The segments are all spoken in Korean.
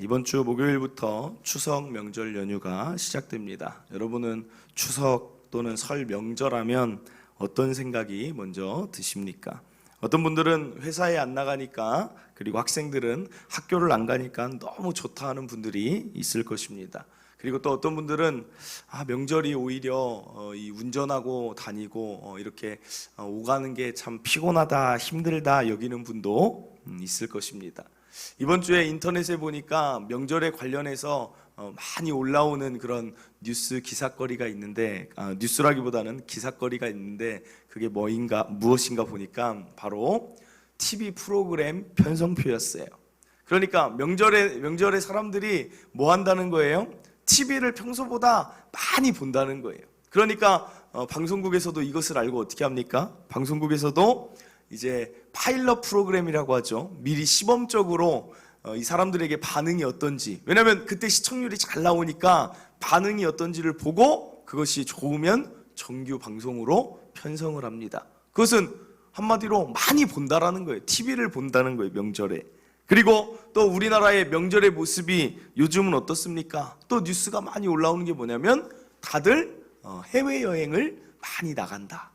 이번 주 목요일부터 추석 명절 연휴가 시작됩니다. 여러분은 추석 또는 설 명절하면 어떤 생각이 먼저 드십니까? 어떤 분들은 회사에 안 나가니까, 그리고 학생들은 학교를 안 가니까 너무 좋다 하는 분들이 있을 것입니다. 그리고 또 어떤 분들은 명절이 오히려 이 운전하고 다니고 이렇게 오가는 게 참 피곤하다, 힘들다 여기는 분도 있을 것입니다. 이번 주에 인터넷에 보니까 명절에 관련해서 많이 올라오는 그런 뉴스 기사거리가 있는데, 뉴스라기보다는 기사거리가 있는데, 그게 무엇인가 보니까 바로 TV 프로그램 편성표였어요. 그러니까 명절에 사람들이 뭐 한다는 거예요? TV를 평소보다 많이 본다는 거예요. 그러니까 방송국에서도 이것을 알고 어떻게 합니까? 방송국에서도 이제 파일럿 프로그램이라고 하죠. 미리 시범적으로 이 사람들에게 반응이 어떤지, 왜냐하면 그때 시청률이 잘 나오니까 반응이 어떤지를 보고 그것이 좋으면 정규 방송으로 편성을 합니다. 그것은 한마디로 많이 본다라는 거예요. TV를 본다는 거예요, 명절에. 그리고 또 우리나라의 명절의 모습이 요즘은 어떻습니까? 또 뉴스가 많이 올라오는 게 뭐냐면 다들 해외여행을 많이 나간다.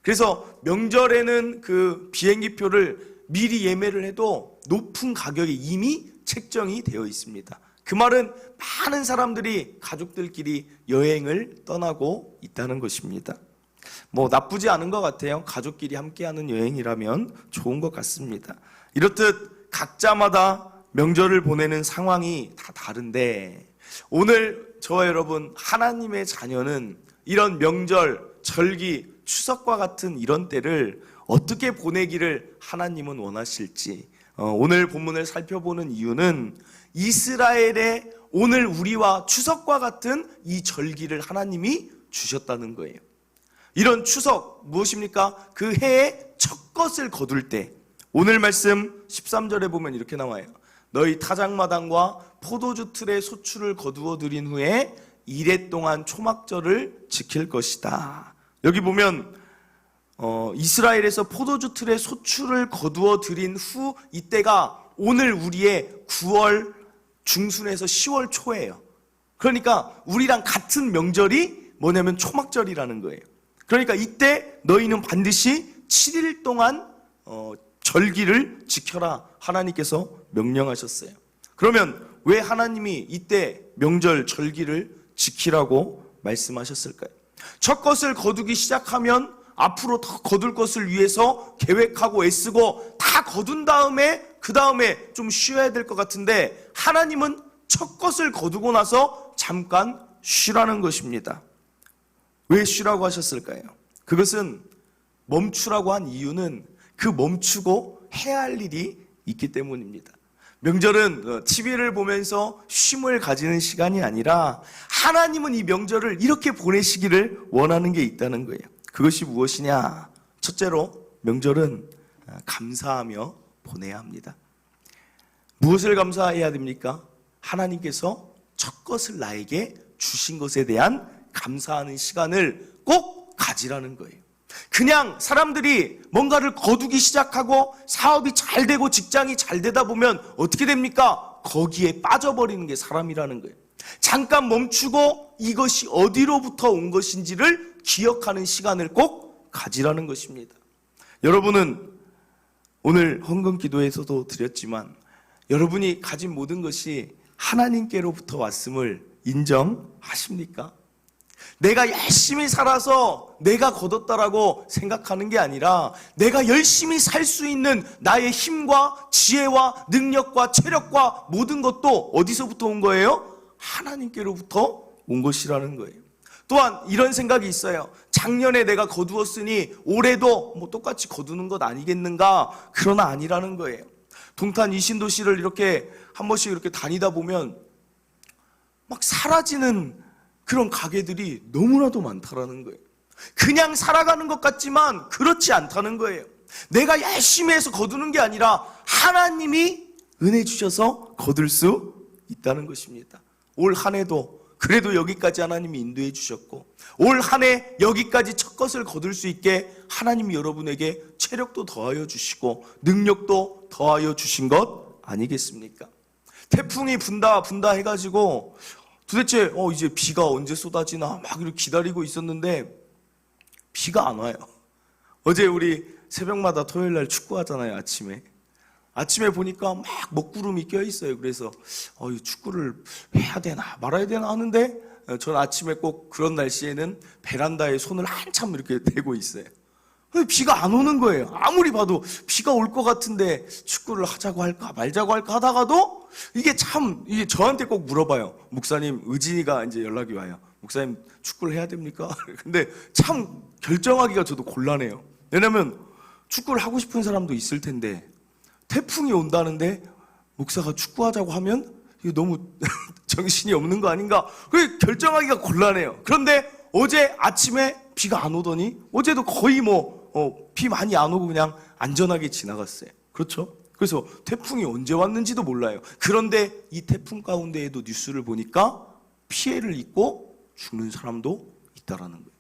그래서 명절에는 그 비행기표를 미리 예매를 해도 높은 가격이 이미 책정이 되어 있습니다. 그 말은 많은 사람들이 가족들끼리 여행을 떠나고 있다는 것입니다. 나쁘지 않은 것 같아요. 가족끼리 함께하는 여행이라면 좋은 것 같습니다. 이렇듯 각자마다 명절을 보내는 상황이 다 다른데, 오늘 저와 여러분 하나님의 자녀는 이런 명절, 절기, 추석과 같은 이런 때를 어떻게 보내기를 하나님은 원하실지, 오늘 본문을 살펴보는 이유는 이스라엘의 오늘 우리와 추석과 같은 이 절기를 하나님이 주셨다는 거예요. 이런 추석 무엇입니까? 그 해의 첫 것을 거둘 때, 오늘 말씀 13절에 보면 이렇게 나와요. 너희 타작마당과 포도주 틀에 소출을 거두어 들인 후에 이레 동안 초막절을 지킬 것이다. 여기 보면 이스라엘에서 포도주 틀에 소출을 거두어 들인 후, 이때가 오늘 우리의 9월 중순에서 10월 초예요. 그러니까 우리랑 같은 명절이 뭐냐면 초막절이라는 거예요. 그러니까 이때 너희는 반드시 7일 동안 절기를 지켜라, 하나님께서 명령하셨어요. 그러면 왜 하나님이 이때 명절 절기를 지키라고 말씀하셨을까요? 첫 것을 거두기 시작하면 앞으로 더 거둘 것을 위해서 계획하고 애쓰고 다 거둔 다음에 그 다음에 좀 쉬어야 될 것 같은데, 하나님은 첫 것을 거두고 나서 잠깐 쉬라는 것입니다. 왜 쉬라고 하셨을까요? 그것은 멈추라고 한 이유는 그 멈추고 해야 할 일이 있기 때문입니다. 명절은 TV를 보면서 쉼을 가지는 시간이 아니라 하나님은 이 명절을 이렇게 보내시기를 원하는 게 있다는 거예요. 그것이 무엇이냐? 첫째로 명절은 감사하며 보내야 합니다. 무엇을 감사해야 됩니까? 하나님께서 첫 것을 나에게 주신 것에 대한 감사하는 시간을 꼭 가지라는 거예요. 그냥 사람들이 뭔가를 거두기 시작하고 사업이 잘 되고 직장이 잘 되다 보면 어떻게 됩니까? 거기에 빠져버리는 게 사람이라는 거예요. 잠깐 멈추고 이것이 어디로부터 온 것인지를 기억하는 시간을 꼭 가지라는 것입니다. 여러분은 오늘 헌금 기도에서도 드렸지만, 여러분이 가진 모든 것이 하나님께로부터 왔음을 인정하십니까? 내가 열심히 살아서 내가 거뒀다라고 생각하는 게 아니라, 내가 열심히 살 수 있는 나의 힘과 지혜와 능력과 체력과 모든 것도 어디서부터 온 거예요? 하나님께로부터 온 것이라는 거예요. 또한 이런 생각이 있어요. 작년에 내가 거두었으니 올해도 똑같이 거두는 것 아니겠는가? 그러나 아니라는 거예요. 동탄 이 신도시를 이렇게 한 번씩 이렇게 다니다 보면 막 사라지는 그런 가게들이 너무나도 많다라는 거예요. 그냥 살아가는 것 같지만 그렇지 않다는 거예요. 내가 열심히 해서 거두는 게 아니라 하나님이 은혜 주셔서 거둘 수 있다는 것입니다. 올 한 해도 그래도 여기까지 하나님이 인도해 주셨고, 올 한 해 여기까지 첫 것을 거둘 수 있게 하나님이 여러분에게 체력도 더하여 주시고 능력도 더하여 주신 것 아니겠습니까? 태풍이 분다 해가지고 도대체 이제 비가 언제 쏟아지나 막 이렇게 기다리고 있었는데 비가 안 와요. 어제 우리 새벽마다 토요일 날 축구하잖아요. 아침에 보니까 막 먹구름이 껴 있어요. 그래서 이 축구를 해야 되나 말아야 되나 하는데 전 아침에 꼭 그런 날씨에는 베란다에 손을 한참 이렇게 대고 있어요. 근데 비가 안 오는 거예요. 아무리 봐도 비가 올 것 같은데 축구를 하자고 할까 말자고 할까 하다가도 이게 저한테 꼭 물어봐요. 목사님, 의진이가 이제 연락이 와요. 목사님, 축구를 해야 됩니까? 근데 참 결정하기가 저도 곤란해요. 왜냐면 축구를 하고 싶은 사람도 있을 텐데 태풍이 온다는데 목사가 축구하자고 하면 이게 너무 정신이 없는 거 아닌가? 그게 결정하기가 곤란해요. 그런데 어제 아침에 비가 안 오더니 어제도 거의 비 많이 안 오고 그냥 안전하게 지나갔어요. 그렇죠? 그래서 태풍이 언제 왔는지도 몰라요. 그런데 이 태풍 가운데에도 뉴스를 보니까 피해를 입고 죽는 사람도 있다라는 거예요.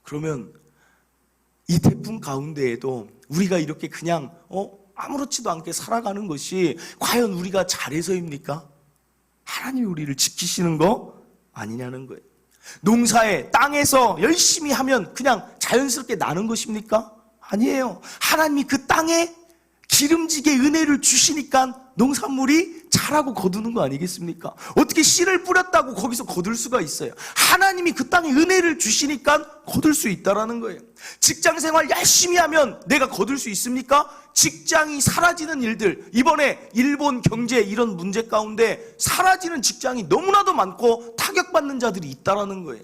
그러면 이 태풍 가운데에도 우리가 이렇게 그냥 아무렇지도 않게 살아가는 것이 과연 우리가 잘해서입니까? 하나님이 우리를 지키시는 거 아니냐는 거예요. 농사에 땅에서 열심히 하면 그냥 자연스럽게 나는 것입니까? 아니에요. 하나님이 그 땅에 기름지게 은혜를 주시니까 농산물이 자라고 거두는 거 아니겠습니까? 어떻게 씨를 뿌렸다고 거기서 거둘 수가 있어요? 하나님이 그 땅에 은혜를 주시니까 거둘 수 있다라는 거예요. 직장 생활 열심히 하면 내가 거둘 수 있습니까? 직장이 사라지는 일들, 이번에 일본 경제 이런 문제 가운데 사라지는 직장이 너무나도 많고 타격받는 자들이 있다라는 거예요.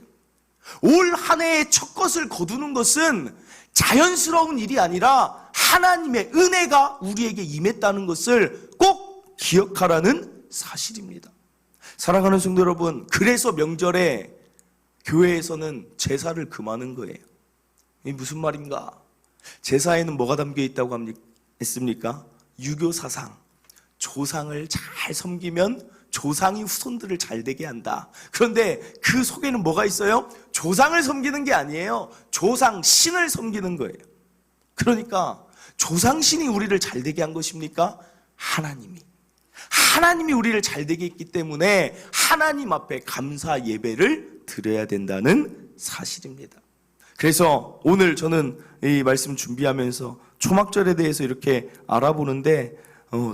올 한 해의 첫 것을 거두는 것은 자연스러운 일이 아니라 하나님의 은혜가 우리에게 임했다는 것을 꼭 기억하라는 사실입니다. 사랑하는 성도 여러분, 그래서 명절에 교회에서는 제사를 금하는 거예요. 이게 무슨 말인가? 제사에는 뭐가 담겨 있다고 했습니까? 유교 사상, 조상을 잘 섬기면 조상이 후손들을 잘 되게 한다. 그런데 그 속에는 뭐가 있어요? 조상을 섬기는 게 아니에요. 조상 신을 섬기는 거예요. 그러니까 조상신이 우리를 잘 되게 한 것입니까? 하나님이 우리를 잘 되게 했기 때문에 하나님 앞에 감사 예배를 드려야 된다는 사실입니다. 그래서 오늘 저는 이 말씀 준비하면서 초막절에 대해서 이렇게 알아보는데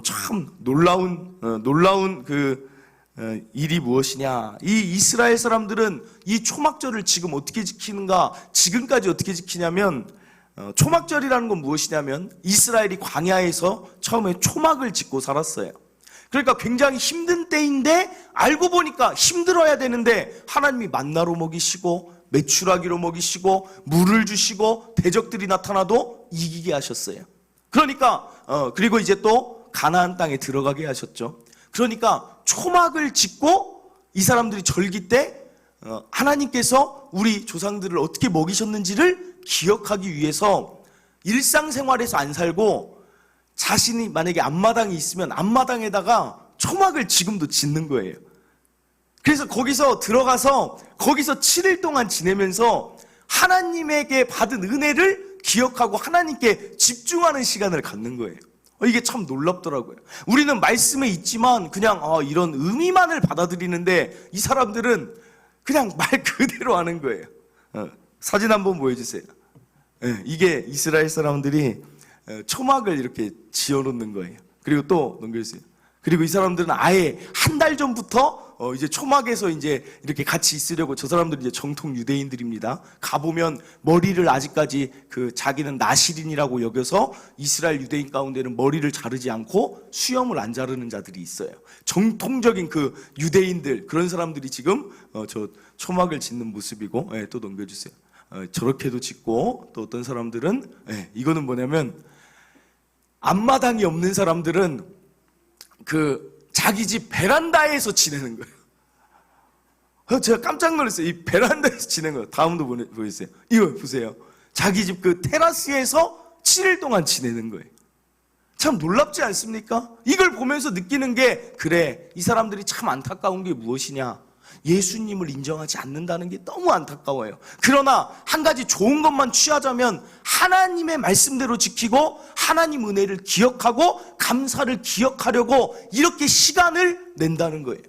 참 놀라운 일이 무엇이냐. 이 이스라엘 사람들은 이 초막절을 지금 어떻게 지키는가, 지금까지 어떻게 지키냐면, 초막절이라는 건 무엇이냐면 이스라엘이 광야에서 처음에 초막을 짓고 살았어요. 그러니까 굉장히 힘든 때인데 알고 보니까 힘들어야 되는데 하나님이 만나로 먹이시고 메추라기로 먹이시고 물을 주시고 대적들이 나타나도 이기게 하셨어요. 그러니까 그리고 이제 또 가나안 땅에 들어가게 하셨죠. 그러니까 초막을 짓고 이 사람들이 절기 때 하나님께서 우리 조상들을 어떻게 먹이셨는지를 기억하기 위해서 일상생활에서 안 살고 자신이 만약에 앞마당이 있으면 앞마당에다가 초막을 지금도 짓는 거예요. 그래서 거기서 들어가서 거기서 7일 동안 지내면서 하나님에게 받은 은혜를 기억하고 하나님께 집중하는 시간을 갖는 거예요. 이게 참 놀랍더라고요. 우리는 말씀에 있지만 그냥 이런 의미만을 받아들이는데 이 사람들은 그냥 말 그대로 하는 거예요. 사진 한번 보여주세요. 이게 이스라엘 사람들이 초막을 이렇게 지어놓는 거예요. 그리고 또 넘겨주세요. 그리고 이 사람들은 아예 한 달 전부터 이제 초막에서 이제 이렇게 같이 있으려고, 저 사람들은 이제 정통 유대인들입니다. 가보면 머리를 아직까지 자기는 나실인이라고 여겨서 이스라엘 유대인 가운데는 머리를 자르지 않고 수염을 안 자르는 자들이 있어요. 정통적인 그 유대인들, 그런 사람들이 지금 저 초막을 짓는 모습이고, 또 넘겨주세요. 저렇게도 짓고, 또 어떤 사람들은 이거는 뭐냐면 앞마당이 없는 사람들은 자기 집 베란다에서 지내는 거예요. 제가 깜짝 놀랐어요. 이 베란다에서 지내는 거예요. 다음도 보여주세요. 이거 보세요. 자기 집 테라스에서 7일 동안 지내는 거예요. 참 놀랍지 않습니까? 이걸 보면서 느끼는 게, 그래, 이 사람들이 참 안타까운 게 무엇이냐? 예수님을 인정하지 않는다는 게 너무 안타까워요. 그러나 한 가지 좋은 것만 취하자면 하나님의 말씀대로 지키고 하나님 은혜를 기억하고 감사를 기억하려고 이렇게 시간을 낸다는 거예요.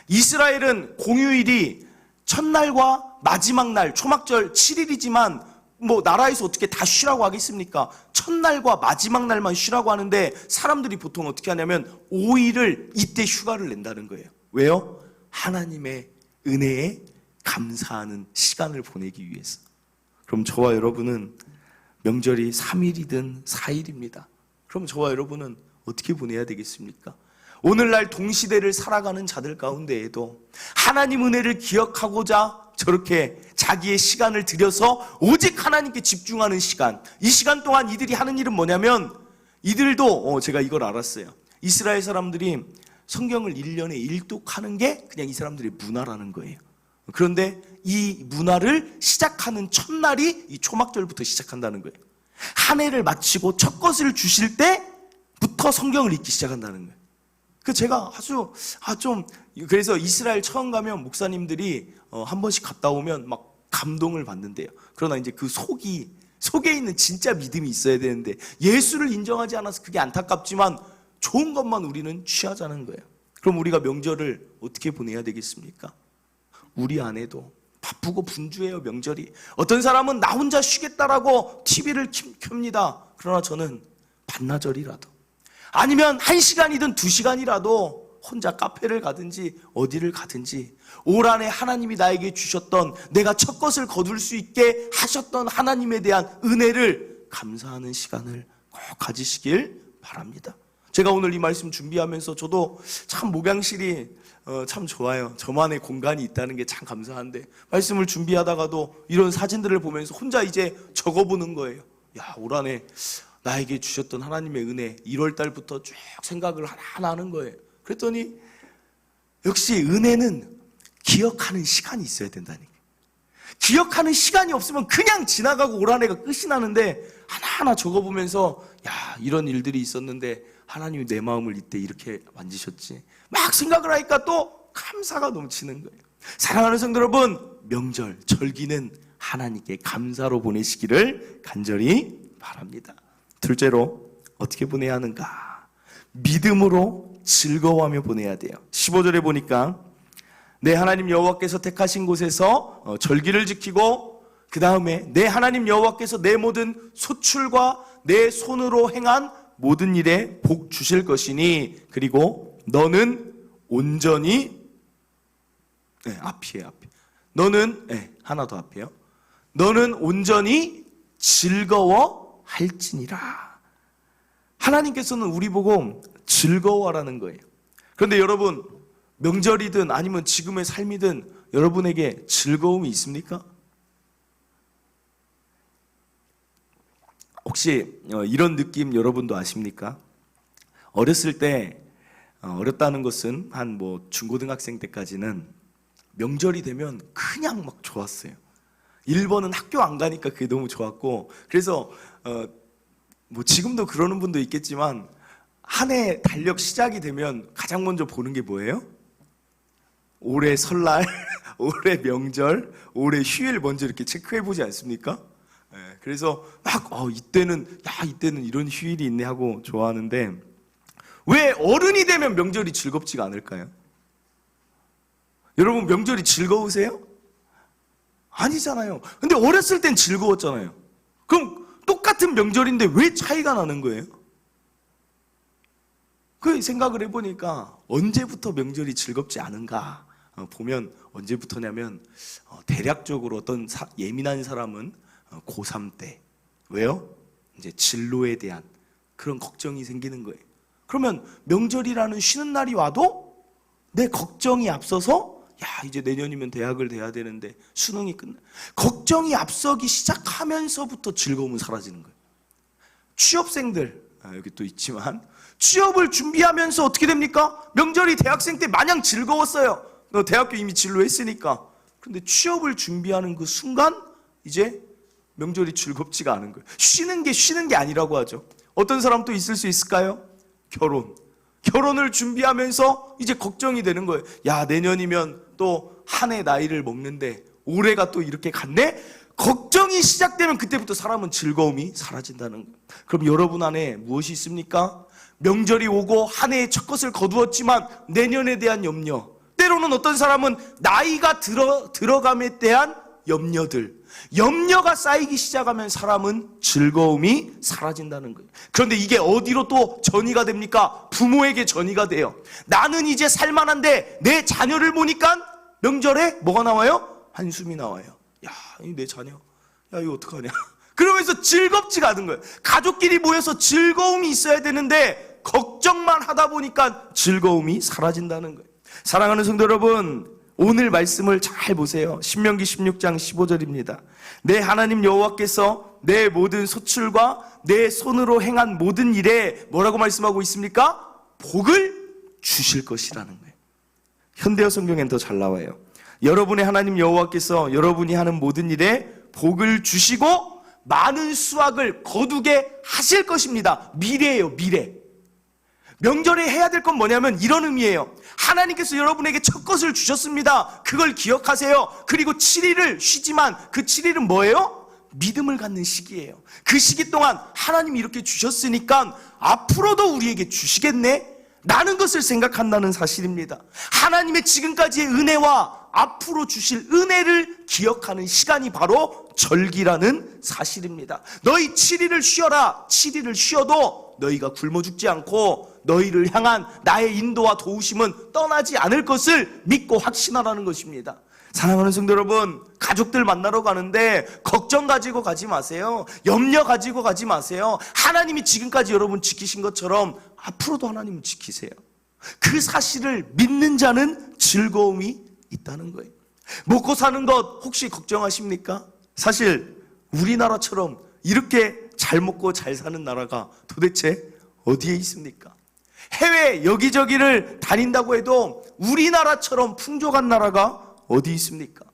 이스라엘은 공휴일이 첫날과 마지막 날 초막절 7일이지만 나라에서 어떻게 다 쉬라고 하겠습니까? 첫날과 마지막 날만 쉬라고 하는데 사람들이 보통 어떻게 하냐면 5일을 이때 휴가를 낸다는 거예요. 왜요? 하나님의 은혜에 감사하는 시간을 보내기 위해서. 그럼 저와 여러분은 명절이 3일이든 4일입니다. 그럼 저와 여러분은 어떻게 보내야 되겠습니까? 오늘날 동시대를 살아가는 자들 가운데에도 하나님 은혜를 기억하고자 저렇게 자기의 시간을 들여서 오직 하나님께 집중하는 시간, 이 시간 동안 이들이 하는 일은 뭐냐면 이들도 제가 이걸 알았어요. 이스라엘 사람들이 성경을 1년에 일독하는 게 그냥 이 사람들의 문화라는 거예요. 그런데 이 문화를 시작하는 첫날이 이 초막절부터 시작한다는 거예요. 한 해를 마치고 첫 것을 주실 때부터 성경을 읽기 시작한다는 거예요. 제가 그래서 이스라엘 처음 가면 목사님들이 한 번씩 갔다 오면 막 감동을 받는데요. 그러나 이제 그 속에 있는 진짜 믿음이 있어야 되는데 예수를 인정하지 않아서 그게 안타깝지만 좋은 것만 우리는 취하자는 거예요. 그럼 우리가 명절을 어떻게 보내야 되겠습니까? 우리 안에도 바쁘고 분주해요, 명절이. 어떤 사람은 나 혼자 쉬겠다라고 TV를 켭니다. 그러나 저는 반나절이라도 아니면 1시간이든 2시간이라도 혼자 카페를 가든지 어디를 가든지 올 한해 하나님이 나에게 주셨던 내가 첫 것을 거둘 수 있게 하셨던 하나님에 대한 은혜를 감사하는 시간을 꼭 가지시길 바랍니다. 제가 오늘 이 말씀 준비하면서 저도 참 목양실이 참 좋아요. 저만의 공간이 있다는 게 참 감사한데 말씀을 준비하다가도 이런 사진들을 보면서 혼자 이제 적어보는 거예요. 올 한해 나에게 주셨던 하나님의 은혜 1월 달부터 쭉 생각을 하나 하는 거예요. 그랬더니 역시 은혜는 기억하는 시간이 있어야 된다는 거예요. 기억하는 시간이 없으면 그냥 지나가고 올 한 해가 끝이 나는데 하나하나 적어보면서 이런 일들이 있었는데 하나님이 내 마음을 이때 이렇게 만지셨지 막 생각을 하니까 또 감사가 넘치는 거예요. 사랑하는 성도 여러분, 명절, 절기는 하나님께 감사로 보내시기를 간절히 바랍니다. 둘째로 어떻게 보내야 하는가? 믿음으로 즐거워하며 보내야 돼요. 15절에 보니까 내 하나님 여호와께서 택하신 곳에서 절기를 지키고 그 다음에 내 하나님 여호와께서 내 모든 소출과 내 손으로 행한 모든 일에 복 주실 것이니 그리고 너는 온전히 앞이에요. 너는 하나 더 앞이에요. 너는 온전히 즐거워할지니라. 하나님께서는 우리 보고 즐거워하라는 거예요. 그런데 여러분, 명절이든 아니면 지금의 삶이든 여러분에게 즐거움이 있습니까? 혹시 이런 느낌 여러분도 아십니까? 어렸을 때 어렸다는 것은 한 중고등학생 때까지는 명절이 되면 그냥 막 좋았어요. 1번은 학교 안 가니까 그게 너무 좋았고, 그래서 지금도 그러는 분도 있겠지만 한 해 달력 시작이 되면 가장 먼저 보는 게 뭐예요? 올해 설날, 올해 명절, 올해 휴일 먼저 이렇게 체크해 보지 않습니까? 그래서 막 이때는 이런 휴일이 있네 하고 좋아하는데 왜 어른이 되면 명절이 즐겁지가 않을까요? 여러분, 명절이 즐거우세요? 아니잖아요. 근데 어렸을 땐 즐거웠잖아요. 그럼 똑같은 명절인데 왜 차이가 나는 거예요? 그 생각을 해보니까 언제부터 명절이 즐겁지 않은가 보면 언제부터냐면 대략적으로 어떤 예민한 사람은 고3 때. 왜요? 이제 진로에 대한 그런 걱정이 생기는 거예요. 그러면 명절이라는 쉬는 날이 와도 내 걱정이 앞서서 이제 내년이면 대학을 돼야 되는데 수능이 끝나. 걱정이 앞서기 시작하면서부터 즐거움은 사라지는 거예요. 취업생들 여기 또 있지만 취업을 준비하면서 어떻게 됩니까? 명절이 대학생 때 마냥 즐거웠어요. 너 대학교 이미 진로했으니까. 그런데 취업을 준비하는 그 순간 이제 명절이 즐겁지가 않은 거예요. 쉬는 게 아니라고 하죠. 어떤 사람 또 있을 수 있을까요? 결혼을 준비하면서 이제 걱정이 되는 거예요. 내년이면 또 한 해 나이를 먹는데 올해가 또 이렇게 갔네? 걱정이 시작되면 그때부터 사람은 즐거움이 사라진다는 거예요. 그럼 여러분 안에 무엇이 있습니까? 명절이 오고 한 해의 첫 것을 거두었지만 내년에 대한 염려, 때로는 어떤 사람은 나이가 들어감에 대한 염려가 쌓이기 시작하면 사람은 즐거움이 사라진다는 거예요. 그런데 이게 어디로 또 전이가 됩니까? 부모에게 전이가 돼요. 나는 이제 살만한데 내 자녀를 보니까 명절에 뭐가 나와요? 한숨이 나와요. 야, 내 자녀, 야, 이거 어떡하냐? 그러면서 즐겁지가 않은 거예요. 가족끼리 모여서 즐거움이 있어야 되는데 걱정만 하다 보니까 즐거움이 사라진다는 거예요. 사랑하는 성도 여러분, 오늘 말씀을 잘 보세요. 신명기 16장 15절입니다. 내 하나님 여호와께서 내 모든 소출과 내 손으로 행한 모든 일에 뭐라고 말씀하고 있습니까? 복을 주실 것이라는 거예요. 현대어 성경엔 더 잘 나와요. 여러분의 하나님 여호와께서 여러분이 하는 모든 일에 복을 주시고 많은 수확을 거두게 하실 것입니다. 미래예요, 미래. 명절에 해야 될 건 뭐냐면 이런 의미예요. 하나님께서 여러분에게 첫 것을 주셨습니다. 그걸 기억하세요. 그리고 7일을 쉬지만 그 7일은 뭐예요? 믿음을 갖는 시기예요. 그 시기 동안 하나님이 이렇게 주셨으니까 앞으로도 우리에게 주시겠네? 라는 것을 생각한다는 사실입니다. 하나님의 지금까지의 은혜와 앞으로 주실 은혜를 기억하는 시간이 바로 절기라는 사실입니다. 너희 7일을 쉬어라. 7일을 쉬어도 너희가 굶어 죽지 않고 너희를 향한 나의 인도와 도우심은 떠나지 않을 것을 믿고 확신하라는 것입니다. 사랑하는 성도 여러분, 가족들 만나러 가는데 걱정 가지고 가지 마세요. 염려 가지고 가지 마세요. 하나님이 지금까지 여러분 지키신 것처럼 앞으로도 하나님은 지키세요. 그 사실을 믿는 자는 즐거움이 있다는 거예요. 먹고 사는 것 혹시 걱정하십니까? 사실 우리나라처럼 이렇게 잘 먹고 잘 사는 나라가 도대체 어디에 있습니까? 해외 여기저기를 다닌다고 해도 우리나라처럼 풍족한 나라가 어디 있습니까?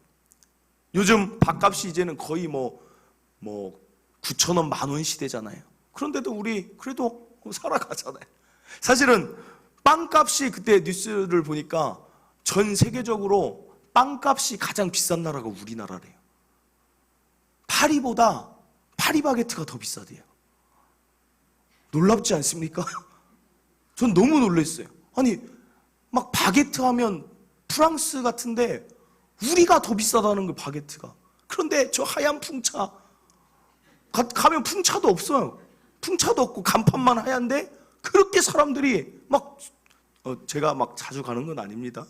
요즘 밥값이 이제는 거의 9,000원, 10,000원 시대잖아요. 그런데도 우리 그래도 살아가잖아요. 사실은 빵값이 그때 뉴스를 보니까 전 세계적으로 빵값이 가장 비싼 나라가 우리나라래요. 파리보다 파리바게트가 더 비싸대요. 놀랍지 않습니까? 전 너무 놀랐어요. 아니 막 바게트 하면 프랑스 같은데 우리가 더 비싸다는 거예요, 바게트가. 그런데 저 하얀 풍차 가면 풍차도 없어요. 풍차도 없고 간판만 하얀데 그렇게 사람들이 막 제가 막 자주 가는 건 아닙니다.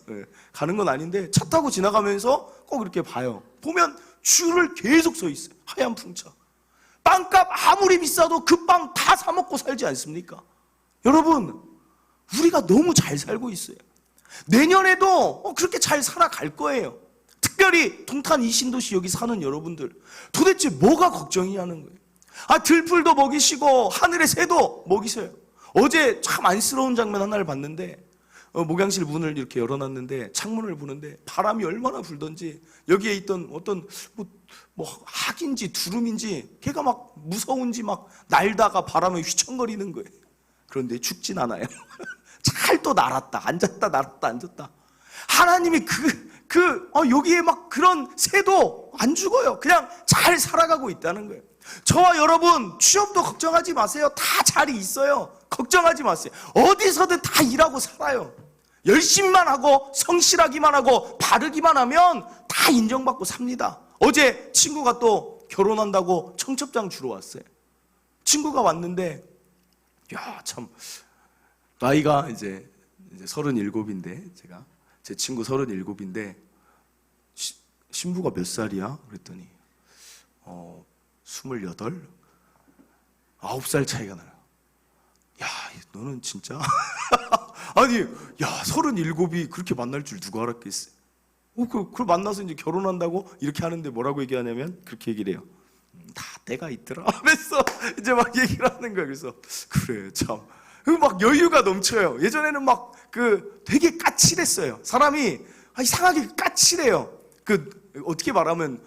가는 건 아닌데 차 타고 지나가면서 꼭 이렇게 봐요. 보면 줄을 계속 서 있어요. 하얀 풍차. 빵값 아무리 비싸도 그 빵 다 사 먹고 살지 않습니까? 여러분, 우리가 너무 잘 살고 있어요. 내년에도 그렇게 잘 살아갈 거예요. 특별히 동탄 이 신도시 여기 사는 여러분들, 도대체 뭐가 걱정이냐는 거예요. 들풀도 먹이시고 하늘의 새도 먹이세요. 어제 참 안쓰러운 장면 하나를 봤는데 목양실 문을 이렇게 열어놨는데 창문을 보는데 바람이 얼마나 불던지 여기에 있던 어떤 학인지 두rum인지 걔가 막 무서운지 막 날다가 바람에 휘청거리는 거예요. 그런데 죽진 않아요. 잘 또 날았다 앉았다 날았다 앉았다. 하나님이 여기에 막 그런 새도 안 죽어요. 그냥 잘 살아가고 있다는 거예요. 저와 여러분 취업도 걱정하지 마세요. 다 자리 있어요. 걱정하지 마세요. 어디서든 다 일하고 살아요. 열심히만 하고 성실하기만 하고 바르기만 하면 다 인정받고 삽니다. 어제 친구가 또 결혼한다고 청첩장 주러 왔어요. 친구가 왔는데 참 나이가 이제 37인데 제 친구 37인데 신부가 몇 살이야? 그랬더니 28? 9살 차이가 나요. 야, 너는 진짜 아니, 37이 그렇게 만날 줄 누가 알았겠어요? 그걸 만나서 이제 결혼한다고 이렇게 하는데 뭐라고 얘기하냐면 그렇게 얘기를 해요. 다 때가 있더라 하면서 이제 막 얘기를 하는 거예요. 그래서 그래 참 막 여유가 넘쳐요. 예전에는 막 되게 까칠했어요. 사람이 이상하게 까칠해요. 어떻게 말하면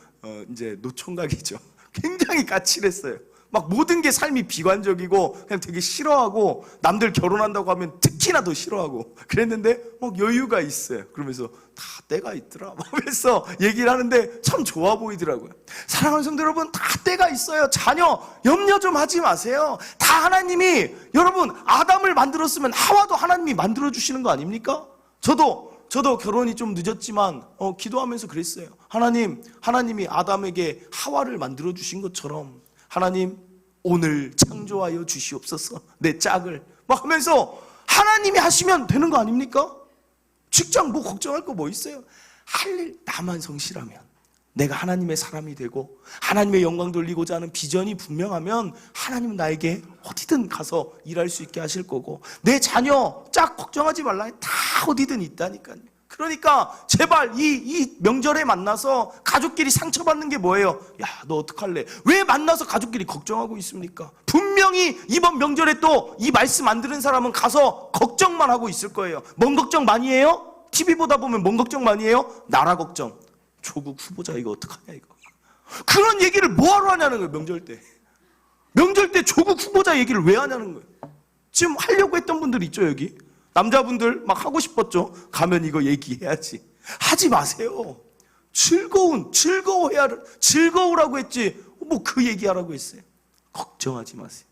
이제 노총각이죠. 굉장히 까칠했어요. 막 모든 게 삶이 비관적이고 그냥 되게 싫어하고 남들 결혼한다고 하면 특히나 더 싫어하고 그랬는데 막 여유가 있어요. 그러면서 다 때가 있더라 막 하면서 얘기를 하는데 참 좋아 보이더라고요. 사랑하는 성도 여러분, 다 때가 있어요. 자녀 염려 좀 하지 마세요. 다 하나님이, 여러분 아담을 만들었으면 하와도 하나님이 만들어주시는 거 아닙니까? 저도 결혼이 좀 늦었지만 기도하면서 그랬어요. 하나님이 아담에게 하와를 만들어주신 것처럼 하나님 오늘 창조하여 주시옵소서 내 짝을 막 하면서 하나님이 하시면 되는 거 아닙니까? 직장 뭐 걱정할 거 뭐 있어요? 할 일 나만 성실하면, 내가 하나님의 사람이 되고 하나님의 영광 돌리고자 하는 비전이 분명하면 하나님은 나에게 어디든 가서 일할 수 있게 하실 거고, 내 자녀 짝 걱정하지 말라, 다 어디든 있다니까요. 그러니까 제발 이 명절에 만나서 가족끼리 상처받는 게 뭐예요? 야, 너 어떡할래? 왜 만나서 가족끼리 걱정하고 있습니까? 분명히 이번 명절에 또 이 말씀 안 들은 사람은 가서 걱정만 하고 있을 거예요. 뭔 걱정 많이 해요? TV 보다 보면 뭔 걱정 많이 해요? 나라 걱정. 조국 후보자 이거 어떡하냐 이거. 그런 얘기를 뭐하러 하냐는 거예요. 명절 때 조국 후보자 얘기를 왜 하냐는 거예요. 지금 하려고 했던 분들 있죠 여기. 남자분들 막 하고 싶었죠. 가면 이거 얘기해야지. 하지 마세요. 즐거우라고 했지 뭐 그 얘기하라고 했어요. 걱정하지 마세요.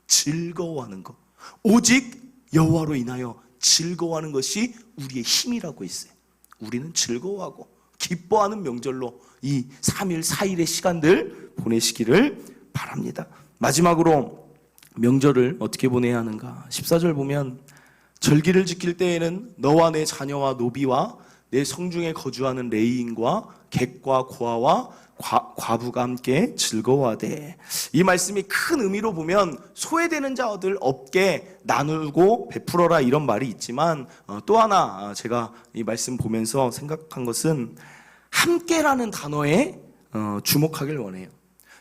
즐거워하는 거, 오직 여호와로 인하여 즐거워하는 것이 우리의 힘이라고 했어요. 우리는 즐거워하고 기뻐하는 명절로 이 3일 4일의 시간들 보내시기를 바랍니다. 마지막으로 명절을 어떻게 보내야 하는가? 14절 보면 절기를 지킬 때에는 너와 내 자녀와 노비와 내 성중에 거주하는 레위인과 객과 고아와 과부가 함께 즐거워하되, 이 말씀이 큰 의미로 보면 소외되는 자들 없게 나누고 베풀어라 이런 말이 있지만, 또 하나 제가 이 말씀 보면서 생각한 것은 함께라는 단어에 주목하길 원해요.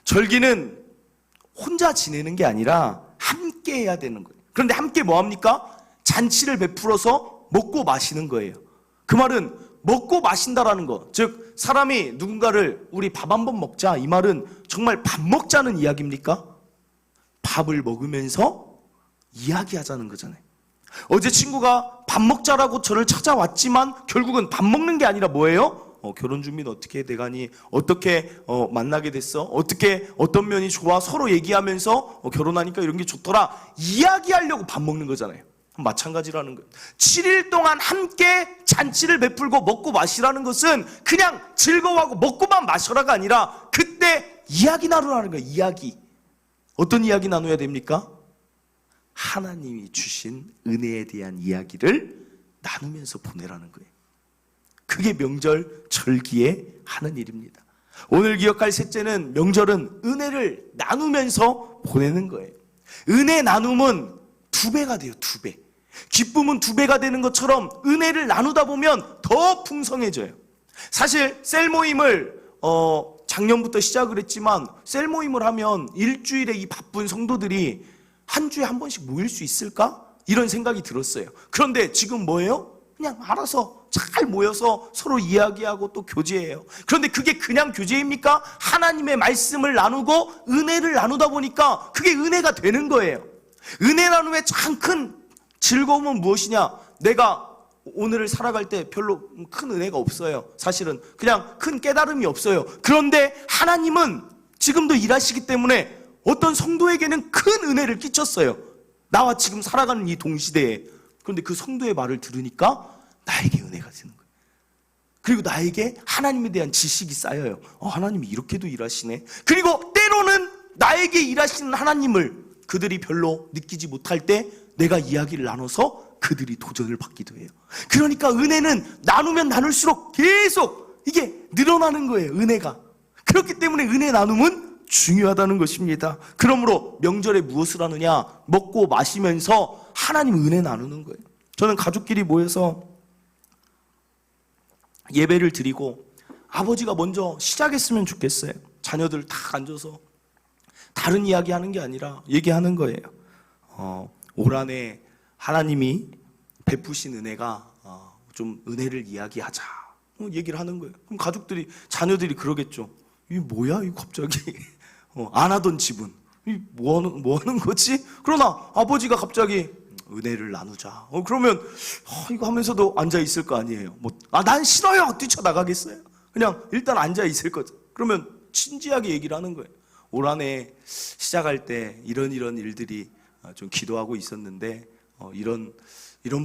절기는 혼자 지내는 게 아니라 함께 해야 되는 거예요. 그런데 함께 뭐 합니까? 잔치를 베풀어서 먹고 마시는 거예요. 그 말은 먹고 마신다라는 거, 즉 사람이 누군가를 우리 밥 한번 먹자, 이 말은 정말 밥 먹자는 이야기입니까? 밥을 먹으면서 이야기하자는 거잖아요. 어제 친구가 밥 먹자라고 저를 찾아왔지만 결국은 밥 먹는 게 아니라 뭐예요? 결혼 준비는 어떻게 돼가니? 어떻게 만나게 됐어? 어떻게 어떤 면이 좋아? 서로 얘기하면서 결혼하니까 이런 게 좋더라 이야기하려고 밥 먹는 거잖아요. 마찬가지라는 거예요. 7일 동안 함께 잔치를 베풀고 먹고 마시라는 것은 그냥 즐거워하고 먹고만 마셔라가 아니라 그때 이야기 나누라는 거예요. 이야기. 어떤 이야기 나눠야 됩니까? 하나님이 주신 은혜에 대한 이야기를 나누면서 보내라는 거예요. 그게 명절 절기에 하는 일입니다. 오늘 기억할 셋째는, 명절은 은혜를 나누면서 보내는 거예요. 은혜 나눔은 2배가 돼요. 2배. 기쁨은 2배가 되는 것처럼 은혜를 나누다 보면 더 풍성해져요. 사실 셀 모임을 작년부터 시작을 했지만, 셀 모임을 하면 일주일에 이 바쁜 성도들이 한 주에 한 번씩 모일 수 있을까? 이런 생각이 들었어요. 그런데 지금 뭐예요? 그냥 알아서 잘 모여서 서로 이야기하고 또 교제해요. 그런데 그게 그냥 교제입니까? 하나님의 말씀을 나누고 은혜를 나누다 보니까 그게 은혜가 되는 거예요. 은혜 나눔의 가장 큰 즐거움은 무엇이냐? 내가 오늘을 살아갈 때 별로 큰 은혜가 없어요. 사실은 그냥 큰 깨달음이 없어요. 그런데 하나님은 지금도 일하시기 때문에 어떤 성도에게는 큰 은혜를 끼쳤어요. 나와 지금 살아가는 이 동시대에. 그런데 그 성도의 말을 들으니까 나에게 은혜가 되는 거예요. 그리고 나에게 하나님에 대한 지식이 쌓여요. 하나님이 이렇게도 일하시네. 그리고 때로는 나에게 일하시는 하나님을 그들이 별로 느끼지 못할 때 내가 이야기를 나눠서 그들이 도전을 받기도 해요. 그러니까 은혜는 나누면 나눌수록 계속 이게 늘어나는 거예요. 은혜가. 그렇기 때문에 은혜 나눔은 중요하다는 것입니다. 그러므로 명절에 무엇을 하느냐? 먹고 마시면서 하나님 은혜 나누는 거예요. 저는 가족끼리 모여서 예배를 드리고 아버지가 먼저 시작했으면 좋겠어요. 자녀들 다 앉아서 다른 이야기 하는 게 아니라 얘기하는 거예요. 올 한해 하나님이 베푸신 은혜가 좀 은혜를 이야기하자 얘기를 하는 거예요. 그럼 가족들이, 자녀들이 그러겠죠. 이게 뭐야 이거 갑자기 안 하던 집은 뭐 하는 거지? 그러나 아버지가 갑자기 은혜를 나누자. 그러면 이거 하면서도 앉아 있을 거 아니에요. 난 싫어요. 뛰쳐나가겠어요. 그냥 일단 앉아 있을 거죠. 그러면 진지하게 얘기를 하는 거예요. 올 한해 시작할 때 이런 일들이 좀 기도하고 있었는데 이런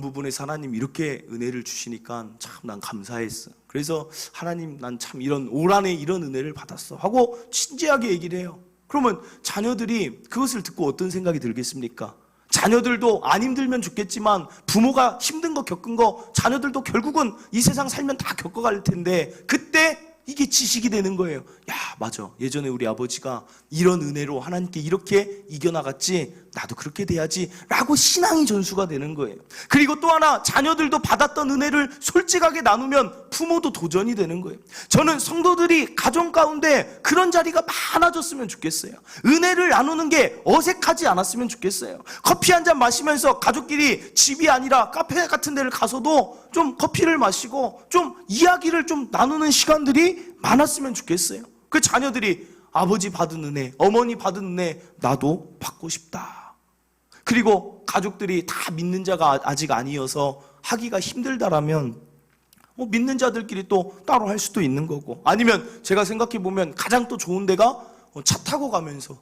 부분에서 하나님 이렇게 은혜를 주시니까 참 난 감사했어. 그래서 하나님 난 참 올 한해 이런 은혜를 받았어 하고 진지하게 얘기를 해요. 그러면 자녀들이 그것을 듣고 어떤 생각이 들겠습니까? 자녀들도 안 힘들면 좋겠지만 부모가 힘든 거 겪은 거 자녀들도 결국은 이 세상 살면 다 겪어갈 텐데 그때 이게 지식이 되는 거예요. 야, 맞아. 예전에 우리 아버지가 이런 은혜로 하나님께 이렇게 이겨나갔지, 나도 그렇게 돼야지 라고 신앙이 전수가 되는 거예요. 그리고 또 하나, 자녀들도 받았던 은혜를 솔직하게 나누면 부모도 도전이 되는 거예요. 저는 성도들이 가정 가운데 그런 자리가 많아졌으면 좋겠어요. 은혜를 나누는 게 어색하지 않았으면 좋겠어요. 커피 한 잔 마시면서 가족끼리 집이 아니라 카페 같은 데를 가서도 좀 커피를 마시고 좀 이야기를 좀 나누는 시간들이 많았으면 좋겠어요. 그 자녀들이 아버지 받은 은혜, 어머니 받은 은혜 나도 받고 싶다. 그리고 가족들이 다 믿는 자가 아직 아니어서 하기가 힘들다라면 믿는 자들끼리 또 따로 할 수도 있는 거고, 아니면 제가 생각해 보면 가장 또 좋은 데가 차 타고 가면서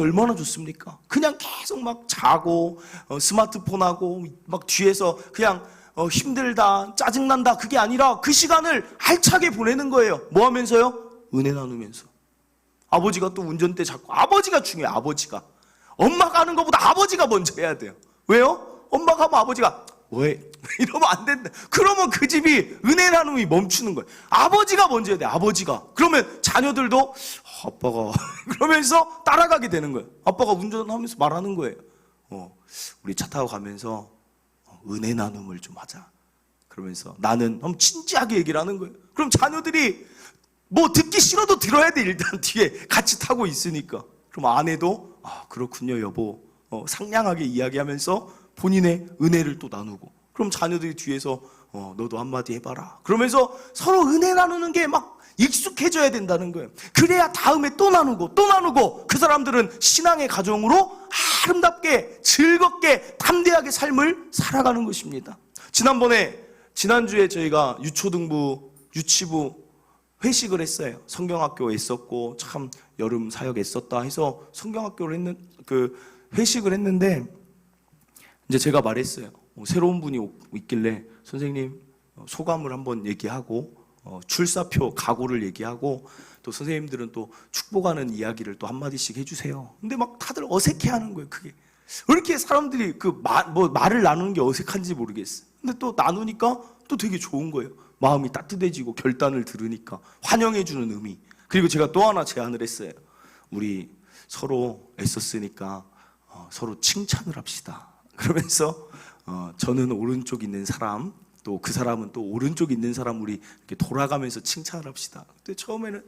얼마나 좋습니까? 그냥 계속 막 자고 스마트폰하고 막 뒤에서 그냥 힘들다, 짜증난다 그게 아니라 그 시간을 알차게 보내는 거예요. 뭐 하면서요? 은혜 나누면서. 아버지가 또 운전대 잡고, 아버지가 중요해요. 아버지가 엄마가 하는 것보다 아버지가 먼저 해야 돼요. 왜요? 엄마가 하면 아버지가 뭐해? 이러면 안 된다. 그러면 그 집이 은혜 나눔이 멈추는 거예요. 아버지가 먼저 해야 돼. 아버지가. 그러면 자녀들도 아빠가 그러면서 따라가게 되는 거예요. 아빠가 운전하면서 말하는 거예요. 우리 차 타고 가면서 은혜 나눔을 좀 하자. 그러면서 나는 진지하게 얘기를 하는 거예요. 그럼 자녀들이 뭐 듣기 싫어도 들어야 돼. 일단 뒤에 같이 타고 있으니까. 그럼 아내도 그렇군요 여보, 상냥하게 이야기하면서 본인의 은혜를 또 나누고, 그럼 자녀들이 뒤에서 너도 한마디 해봐라. 그러면서 서로 은혜 나누는 게 막 익숙해져야 된다는 거예요. 그래야 다음에 또 나누고 그 사람들은 신앙의 가정으로 아름답게 즐겁게 담대하게 삶을 살아가는 것입니다. 지난주에 저희가 유초등부 유치부 회식을 했어요. 성경학교에 있었고 참 여름 사역 했었다 해서 성경학교를 회식을 했는데, 이제 제가 말했어요. 새로운 분이 있길래 선생님 소감을 한번 얘기하고 출사표 각오를 얘기하고, 또 선생님들은 또 축복하는 이야기를 또 한마디씩 해주세요. 근데 막 다들 어색해하는 거예요. 그게 왜 이렇게 사람들이 말을 나누는 게 어색한지 모르겠어요. 근데 또 나누니까 또 되게 좋은 거예요. 마음이 따뜻해지고 결단을 들으니까 환영해주는 의미. 그리고 제가 또 하나 제안을 했어요. 우리 서로 애썼으니까 서로 칭찬을 합시다. 그러면서 저는 오른쪽 있는 사람, 또 그 사람은 또 오른쪽 있는 사람, 우리 이렇게 돌아가면서 칭찬을 합시다. 근데 처음에는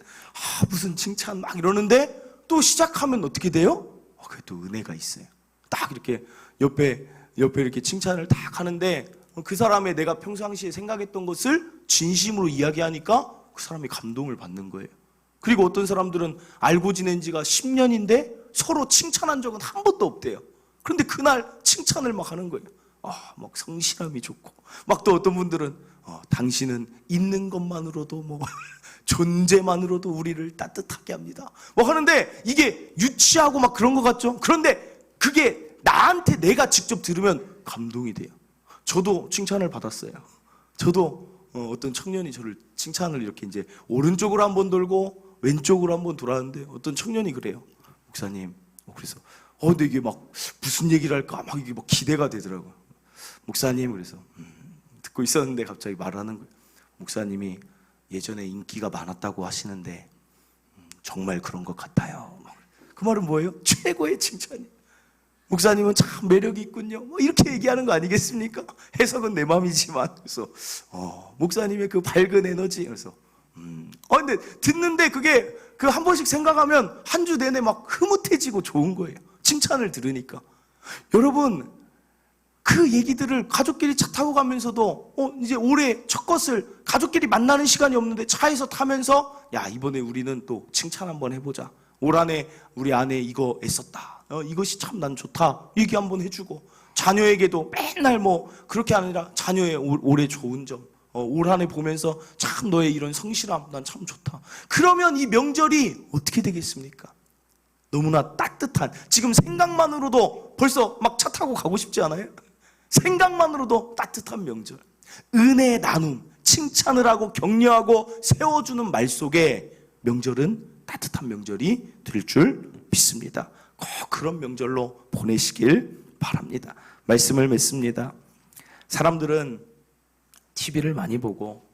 무슨 칭찬 막 이러는데 또 시작하면 어떻게 돼요? 그게 또 은혜가 있어요. 딱 이렇게 옆에 이렇게 칭찬을 딱 하는데 그 사람의 내가 평상시에 생각했던 것을 진심으로 이야기하니까 그 사람이 감동을 받는 거예요. 그리고 어떤 사람들은 알고 지낸 지가 10년인데 서로 칭찬한 적은 한 번도 없대요. 그런데 그날 칭찬을 막 하는 거예요. 막 성실함이 좋고, 막 또 어떤 분들은 당신은 있는 것만으로도 존재만으로도 우리를 따뜻하게 합니다. 뭐 하는데 이게 유치하고 막 그런 것 같죠? 그런데 그게 나한테 내가 직접 들으면 감동이 돼요. 저도 칭찬을 받았어요. 저도 어떤 청년이 저를 칭찬을 이렇게 이제 오른쪽으로 한번 돌고 왼쪽으로 한번 돌았는데 어떤 청년이 그래요. 목사님, 그래서 근데 이게 막 무슨 얘기를 할까 막 이게 막 기대가 되더라고요. 목사님, 그래서 듣고 있었는데 갑자기 말하는 거예요. 목사님이 예전에 인기가 많았다고 하시는데 정말 그런 것 같아요. 그 말은 뭐예요? 최고의 칭찬이에요. 목사님은 참 매력이 있군요. 이렇게 얘기하는 거 아니겠습니까? 해석은 내 마음이지만. 그래서 목사님의 그 밝은 에너지. 그래서 근데 듣는데 그게 그 한 번씩 생각하면 한 주 내내 막 흐뭇해지고 좋은 거예요. 칭찬을 들으니까. 여러분, 그 얘기들을 가족끼리 차 타고 가면서도 이제 올해 첫 것을 가족끼리 만나는 시간이 없는데 차에서 타면서 야, 이번에 우리는 또 칭찬 한번 해보자. 올 한해 우리 아내 이거 애썼다, 이것이 참 난 좋다 얘기 한번 해주고, 자녀에게도 맨날 뭐 그렇게 아니라 자녀의 올해 좋은 점, 올 한해 보면서 참 너의 이런 성실함 난 참 좋다. 그러면 이 명절이 어떻게 되겠습니까? 너무나 따뜻한, 지금 생각만으로도 벌써 막 차 타고 가고 싶지 않아요? 생각만으로도 따뜻한 명절, 은혜의 나눔, 칭찬을 하고 격려하고 세워주는 말 속에 명절은 따뜻한 명절이 될 줄 믿습니다. 꼭 그런 명절로 보내시길 바랍니다. 말씀을 맺습니다. 사람들은 TV를 많이 보고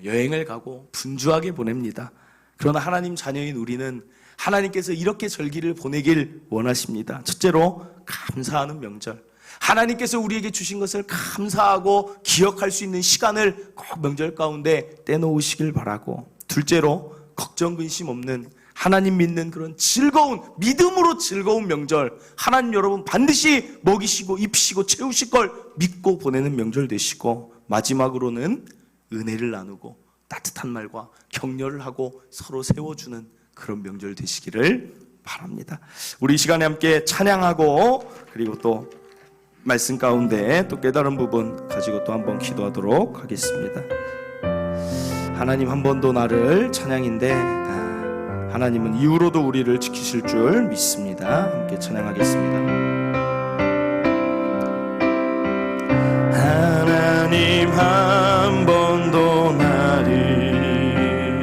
여행을 가고 분주하게 보냅니다. 그러나 하나님 자녀인 우리는 하나님께서 이렇게 절기를 보내길 원하십니다. 첫째로 감사하는 명절, 하나님께서 우리에게 주신 것을 감사하고 기억할 수 있는 시간을 꼭 명절 가운데 떼놓으시길 바라고, 둘째로 걱정 근심 없는 하나님 믿는 그런 즐거운, 믿음으로 즐거운 명절, 하나님 여러분 반드시 먹이시고 입히시고 채우실 걸 믿고 보내는 명절 되시고, 마지막으로는 은혜를 나누고 따뜻한 말과 격려를 하고 서로 세워주는 그런 명절 되시기를 바랍니다. 우리 이 시간에 함께 찬양하고, 그리고 또 말씀 가운데 또 깨달은 부분 가지고 또 한번 기도하도록 하겠습니다. 하나님 한 번도 나를 찬양인데 하나님은 이후로도 우리를 지키실 줄 믿습니다. 함께 찬양하겠습니다. 하나님 한 번도 나를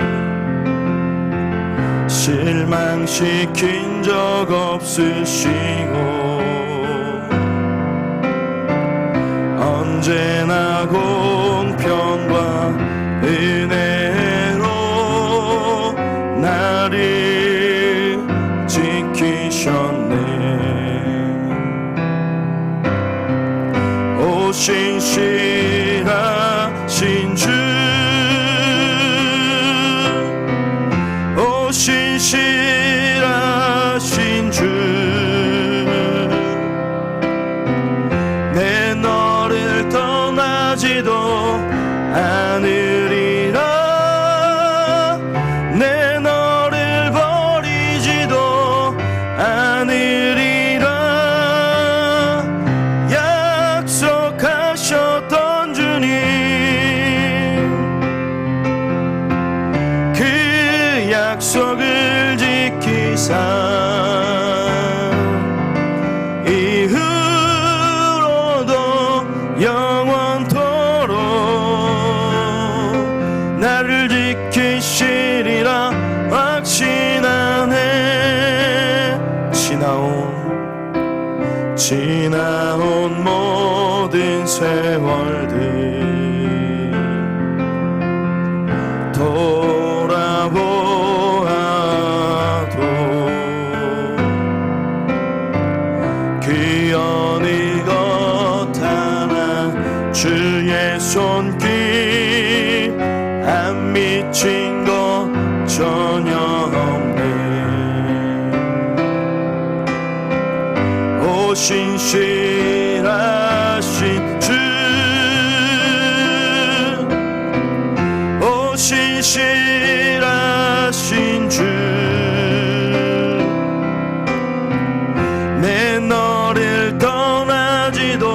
실망시킨 적 없으시고 언제나 공평과 은혜로 나를 지키셨네. 오 신실하신 주, 오 신실하신 주, 내 너를 떠나지도 않으리라. 내 너를 버리지도 않으리라. 약속하셨던 주님, 그 약속을 지키사 이후로도 영원토록 나를 지키시리라 확신하네. 지나온 모든 세월들 돌아보아도 그 어느 것 하나 주의 손길 안 미친 것 전혀 없네. 오 신실하신 주, 오 신실하신 주, 내 너를 떠나지도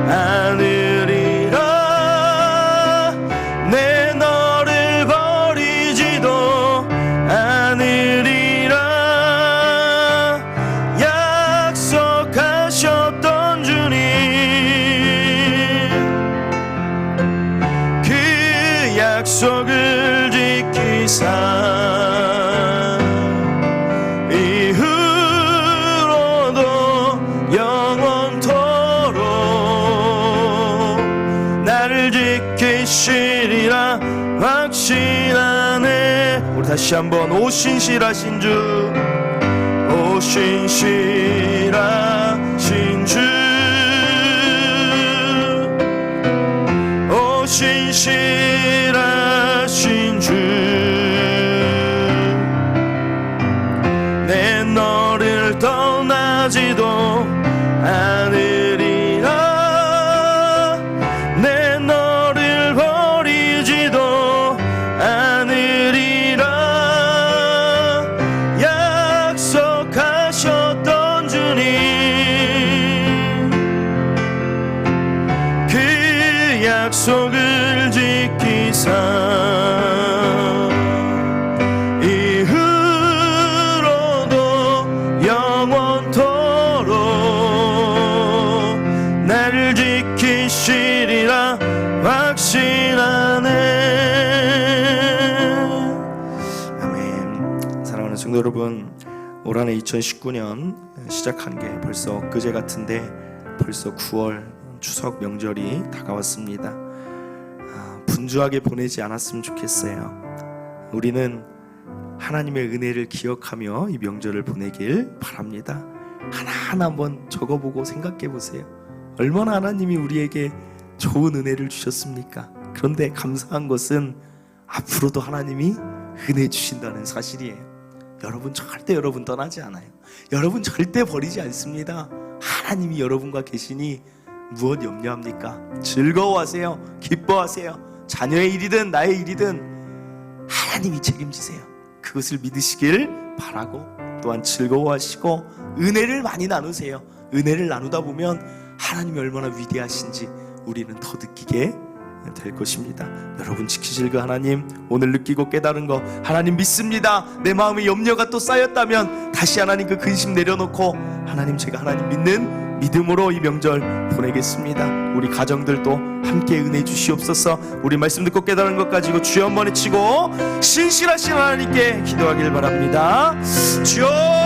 않으리라. 내 너를 버리지도 않으리라. 약속하셨던 주님, 그 약속을 지키사 이후로도 영원토록 나를 지키시리라 확신하네. 우리 다시 한번 오 신실하신 주, 오 신실하신 주, 오 신실하신 주, 내 너를 떠나지도 않으리라. 내 너를 버리지도 않으리라. 주사 이후로도 영원토록 나를 지키시리라 확신하네. 아멘. 사랑하는 성도 여러분, 올 한해 2019년 시작한 게 벌써 엊그제 같은데 벌써 9월 추석 명절이 다가왔습니다. 분주하게 보내지 않았으면 좋겠어요. 우리는 하나님의 은혜를 기억하며 이 명절을 보내길 바랍니다. 하나하나 한번 적어보고 생각해 보세요. 얼마나 하나님이 우리에게 좋은 은혜를 주셨습니까? 그런데 감사한 것은 앞으로도 하나님이 은혜 주신다는 사실이에요. 여러분 절대 여러분 떠나지 않아요. 여러분 절대 버리지 않습니다. 하나님이 여러분과 계시니 무엇 염려합니까? 즐거워하세요. 기뻐하세요. 자녀의 일이든 나의 일이든 하나님이 책임지세요. 그것을 믿으시길 바라고 또한 즐거워하시고 은혜를 많이 나누세요. 은혜를 나누다 보면 하나님이 얼마나 위대하신지 우리는 더 느끼게 될 것입니다. 여러분 지키실 그 하나님 오늘 느끼고 깨달은 거 하나님 믿습니다. 내 마음에 염려가 또 쌓였다면 다시 하나님 그 근심 내려놓고 하나님 제가 하나님 믿는 믿음으로 이 명절 보내겠습니다. 우리 가정들도 함께 은혜 주시옵소서. 우리 말씀 듣고 깨달은 것 가지고 주여 한번 외치고 신실하신 하나님께 기도하길 바랍니다. 주여